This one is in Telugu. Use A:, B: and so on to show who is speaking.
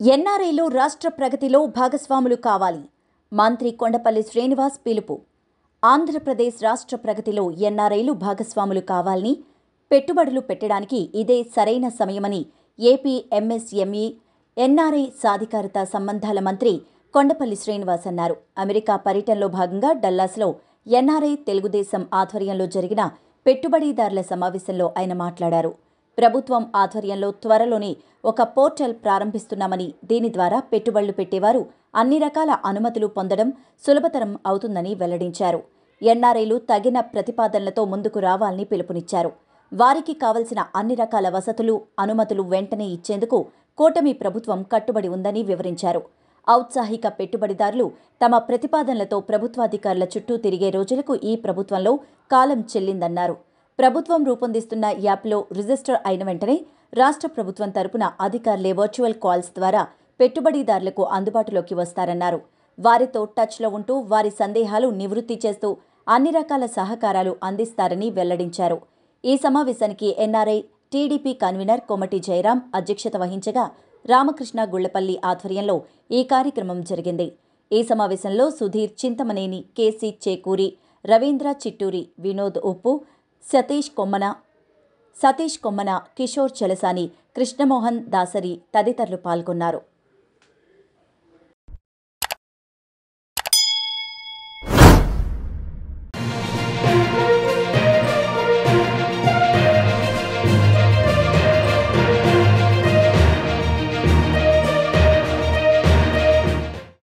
A: ఎన్ఆర్ఐలు రాష్ట్ర ప్రగతిలో భాగస్వాములు కావాలి. మంత్రి కొండపల్లి శ్రీనివాస్ పిలుపు. ఆంధ్రప్రదేశ్ రాష్ట్ర ప్రగతిలో ఎన్ఆర్ఐలు భాగస్వాములు కావాలని, పెట్టుబడులు పెట్టడానికి ఇదే సరైన సమయమని ఏపీ ఎంఎస్ఎంఈ ఎన్ఆర్ఐ సాధికారత సంబంధాల మంత్రి కొండపల్లి శ్రీనివాస్ అన్నారు. అమెరికా పర్యటనలో భాగంగా డల్లాస్లో ఎన్ఆర్ఐ తెలుగుదేశం ఆధ్వర్యంలో జరిగిన పెట్టుబడిదారుల సమావేశంలో ఆయన మాట్లాడారు. ప్రభుత్వం ఆధ్వర్యంలో త్వరలోనే ఒక పోర్టల్ ప్రారంభిస్తున్నామని, దీని ద్వారా పెట్టుబడులు పెట్టేవారు అన్ని రకాల అనుమతులు పొందడం సులభతరం అవుతుందని వెల్లడించారు. ఎన్ఆర్ఐలు తగిన ప్రతిపాదనలతో ముందుకు రావాలని పిలుపునిచ్చారు. వారికి కావలసిన అన్ని రకాల వసతులు, అనుమతులు వెంటనే ఇచ్చేందుకు కూటమి ప్రభుత్వం కట్టుబడి ఉందని వివరించారు. ఔత్సాహిక పెట్టుబడిదారులు తమ ప్రతిపాదనలతో ప్రభుత్వాధికారుల చుట్టూ తిరిగే రోజులకు ఈ ప్రభుత్వంలో కాలం చెల్లిందన్నారు. ప్రభుత్వం రూపొందిస్తున్న యాప్లో రిజిస్టర్ అయిన వెంటనే రాష్ట్ర ప్రభుత్వం తరపున అధికారులే వర్చువల్ కాల్స్ ద్వారా పెట్టుబడిదారులకు అందుబాటులోకి వస్తారన్నారు. వారితో టచ్లో ఉంటూ వారి సందేహాలు నివృత్తి చేస్తూ అన్ని రకాల సహకారాలు అందిస్తారని వెల్లడించారు. ఈ సమావేశానికి NRI TDP convener Komati Jayaram అధ్యక్షత వహించగా, రామకృష్ణ గుళ్లపల్లి ఆధ్వర్యంలో ఈ కార్యక్రమం జరిగింది. ఈ సమావేశంలో సుధీర్ చింతమనేని, కేసీ చేకూరి, రవీంద్ర చిట్టూరి, వినోద్ ఉప్పు, సతీష్ కొమ్మన, కిషోర్ చలసాని, కృష్ణమోహన్ దాసరి తదితరులు పాల్గొన్నారు.